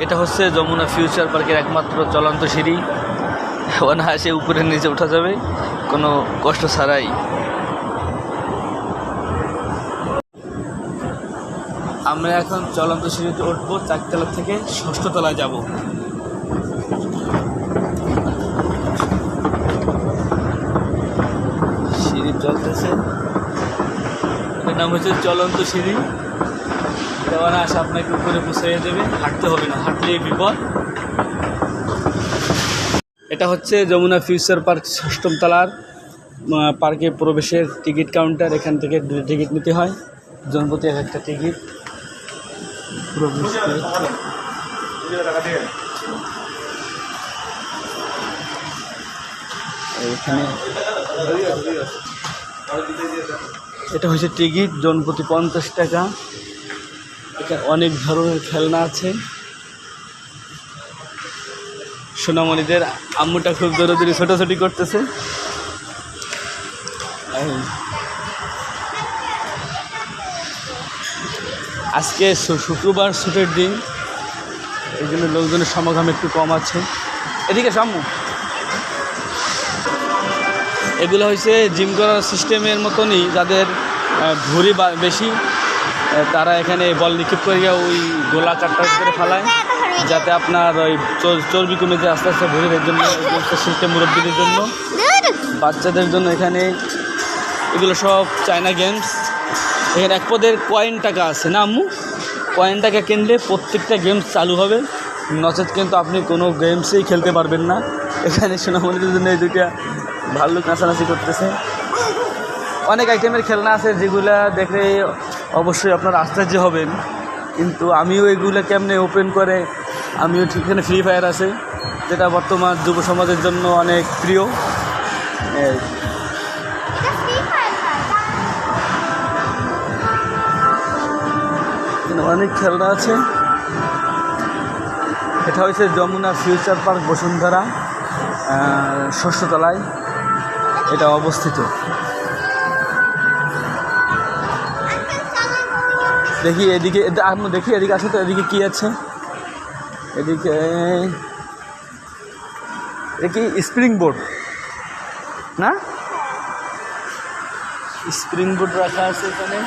এটা হচ্ছে যমুনা ফিউচার পার্কের একমাত্র চলন্ত সিঁড়ি। অনায়াসে উপরে নিচে ওঠা যাবে কোনো কষ্ট ছাড়াই। আমরা এখন চলন্ত সিঁড়িতে উঠবো, 4 তলা থেকে 6ষ্ঠ তলায় যাব। সিঁড়ি চলতেছে, এটার নাম হচ্ছে চলন্ত সিঁড়ি। এটা অনায়াসে আপনাকে উপরে পৌঁছাইয়ে দেবে, হাঁটতে হবে না, হাঁটলেই বিপদ। এটা হচ্ছে যমুনা ফিউচার পার্ক 6ম তলার পার্কে প্রবেশের টিকিট কাউন্টার। এখান থেকে টিকিট নিতে হয়, জনপ্রতি একটা টিকিট প্রবেশ করে। এখানে এটা হচ্ছে টিকিট, জনপ্রতি 50 টাকা। এখানে অনেক ধরনের খেলনা আছে। সোনামণিদের আম্মুটা খুব দৌড়াদৌড়ি ছোটাছুটি করতেছে। আজকে শুক্রবার, ছুটির দিন, এই জন্য লোকজনের সমাগম একটু কম আছে। এদিকে সামু, এগুলো হয়েছে জিম করার সিস্টেমের মতনই। যাদের ভুঁড়ি বেশি তারা এখানে বল নিক্ষেপ করিয়া ওই গোলাকারটার ভিতরে ফেলায়, যাতে আপনার ওই চর্বি কমে যায় আস্তে আস্তে ভুঁড়ির। এর জন্য সিস্টেম মুরব্বীদের জন্য, বাচ্চাদের জন্য এখানে এগুলো সব চায়না গেমস। এখানে এক পদের কয়েন টাকা আছে না আম্মু? কয়েন টাকা কিনলে প্রত্যেকটা গেমস চালু হবে, নচেত কিন্তু আপনি কোনো গেমসেই খেলতে পারবেন না। এখানে সোনামণিদের জন্য এই দুইটা ভাল্লুক নাচানাচি করতেছে। অনেক আইটেমের খেলনা আছে যেগুলা দেখে অবশ্যই আপনারা আশ্চর্য হবেন, কিন্তু আমিও এগুলো কেমনে ওপেন করে আমিও ঠিক। এখানে ফ্রি ফায়ার আছে, যেটা বর্তমান যুব সমাজের জন্য অনেক প্রিয়। অনেক খেলনা আছে। এটা হচ্ছে যমুনা ফিউচার পার্ক বসুন্ধরা 6ষ্ঠ তলায় এটা অবস্থিত। দেখি এদিকে, দেখি এদিকে আছে তো, এদিকে কি আছে? এদিকে এটা কি স্প্রিং বোর্ড না? স্প্রিং বোর্ড রাখা আছে এখানে।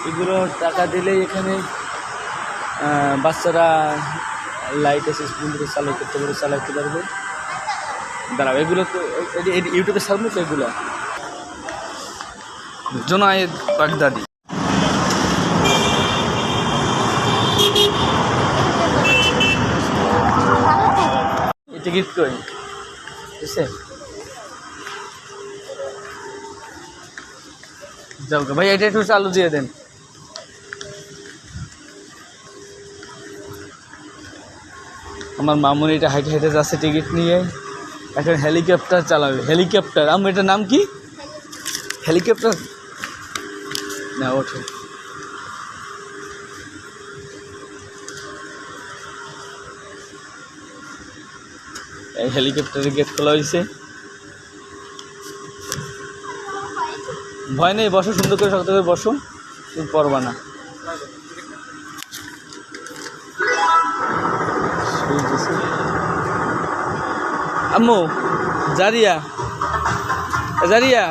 এগুলো টাকা দিলেই এখানে বাচ্চারা লাইট আছে, স্প্রিং বোর্ড চালু করতে পারবে, চালাতে পারবে। দাঁড়াও, এগুলো তো ইউটিউবে সামনে তো এগুলো জোনায়েদ বাগদাদি। টিকিট কই এসে যাও ভাই, এটা একটু চালু দিয়ে দেন। আমার মামুনি এটা হাইটে হাইটে যাচ্ছে টিকিট নিয়ে। এখন হেলিকপ্টার চালাবে। হেলিকপ্টার, আমার এটার নাম কি? হেলিকপ্টার না, ওঠে। এই হেলিকপ্টারের গেট খোলা হয়েছে। ভয় নেই, বসো, সুন্দর করে শক্ত করে বসো, তুমি পারবা না। আম্মু জারিয়া, জারিয়া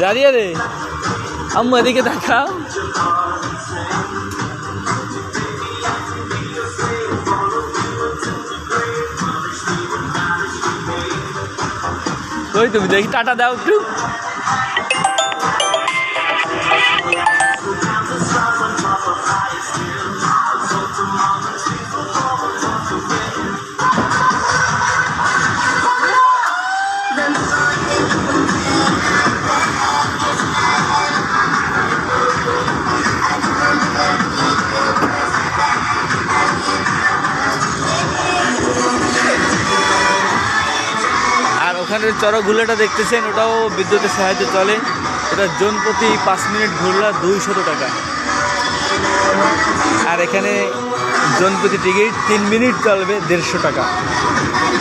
জারিয়া রে, আম্মু এদিকে দেখাও। ওই তুমি দেখি, টাটা দাও একটু। ওখানে চড়কগুলোটা দেখতেছেন, ওটাও বিদ্যুতের সাহায্যে চলে। এটা জন প্রতি 5 মিনিট ঘুরলা 200 টাকা। আর এখানে জন প্রতি টিকিট 3 মিনিট চলবে 150 টাকা।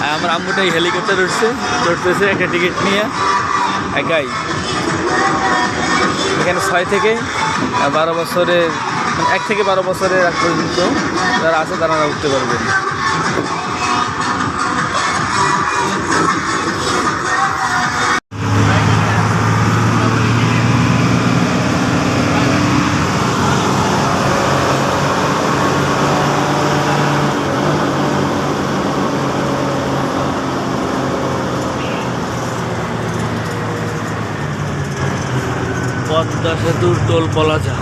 আর আমার আম্মুটাই হেলিকপ্টার উঠছে, চড়তেছে একটা টিকিট নিয়ে একাই। এখানে 6 থেকে 12 বছরের, 1 থেকে 12 বছরের আগ পর্যন্ত যারা আছে তারা উঠতে পারবেন। পদ্মা সেতুর toll plaza.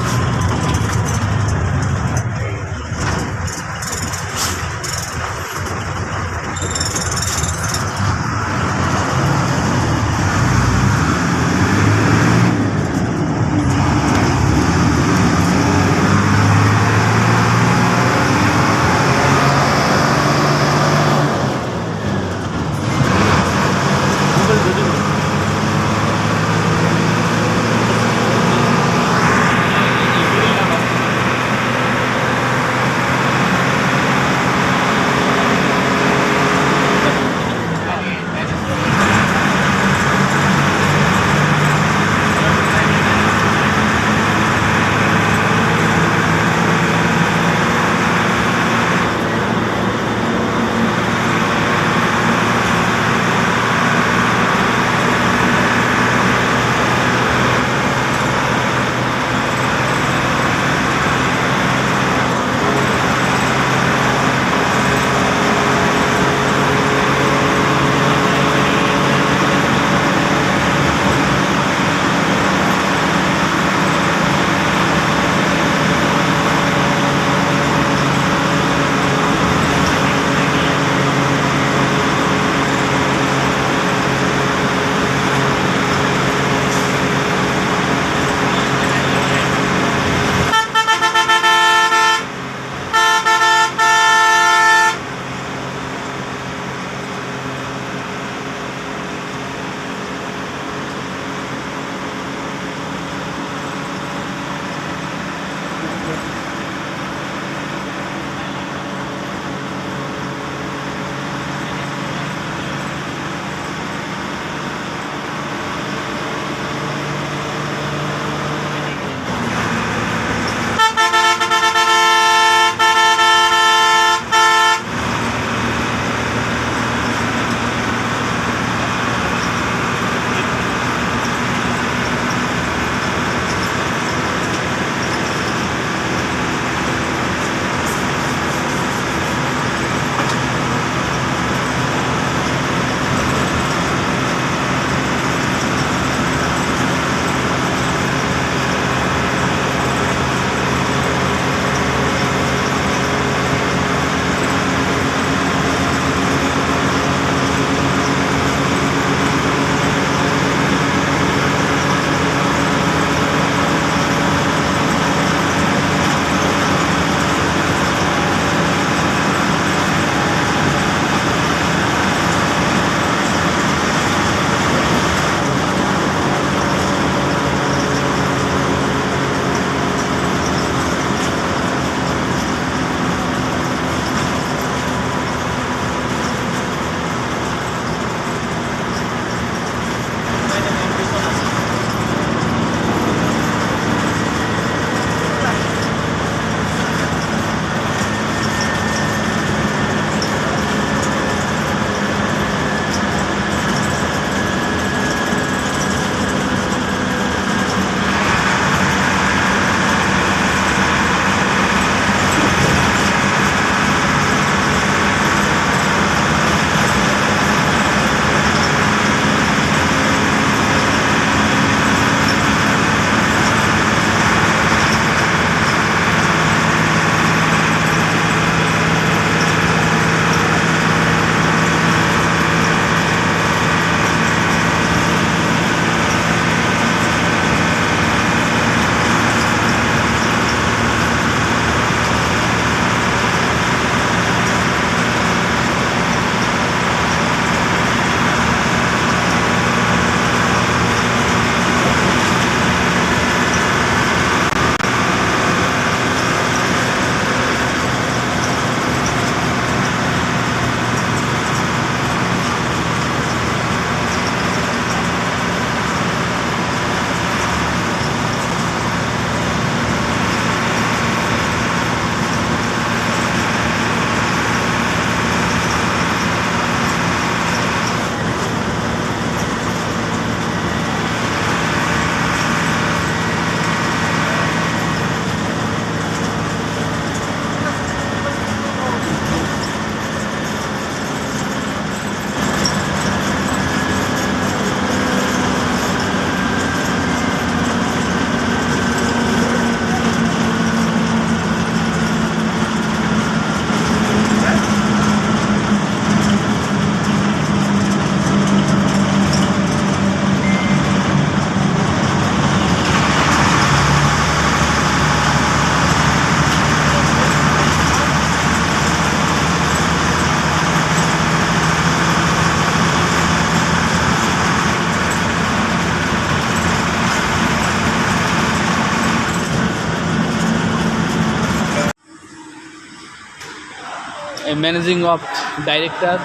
Managing of director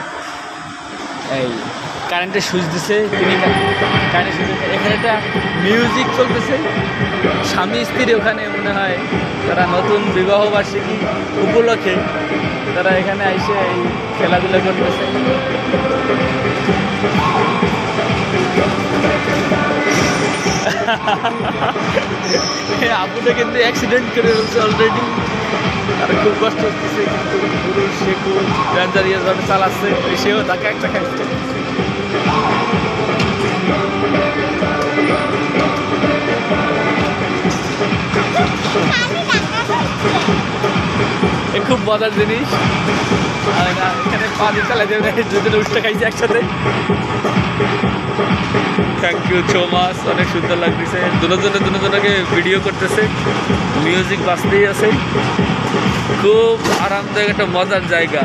এই কারেন্টের সুইচ দিছে, তিনি কারেন্টের সুইচ দিছে। এখানে একটা মিউজিক চলতেছে, স্বামী স্ত্রী ওখানে মনে হয় তারা নতুন বিবাহ বার্ষিকী উপলক্ষে তারা এখানে এসে এই খেলাধুলা করতেছে। আপুটা কিন্তু অ্যাক্সিডেন্ট করে ফেলছে অলরেডি, আর খুব কষ্ট হচ্ছে, কিন্তু পুরুষ সে খুব ডেঞ্জারিয়াসভাবে চালাচ্ছে, সেও তাকে একটা খাইছে। এ খুব মজার জিনিস। এখানে পা দিয়ে চালাই দেবে, দুজনে উঠতে খাইছে একসাথে। থ্যাংক ইউ সো মাচ, অনেক সুন্দর লাগতেছে। দুজনকে ভিডিও করতেছে, মিউজিক বাজতেই আছে। খুব আরামদায়ক একটা মজার জায়গা।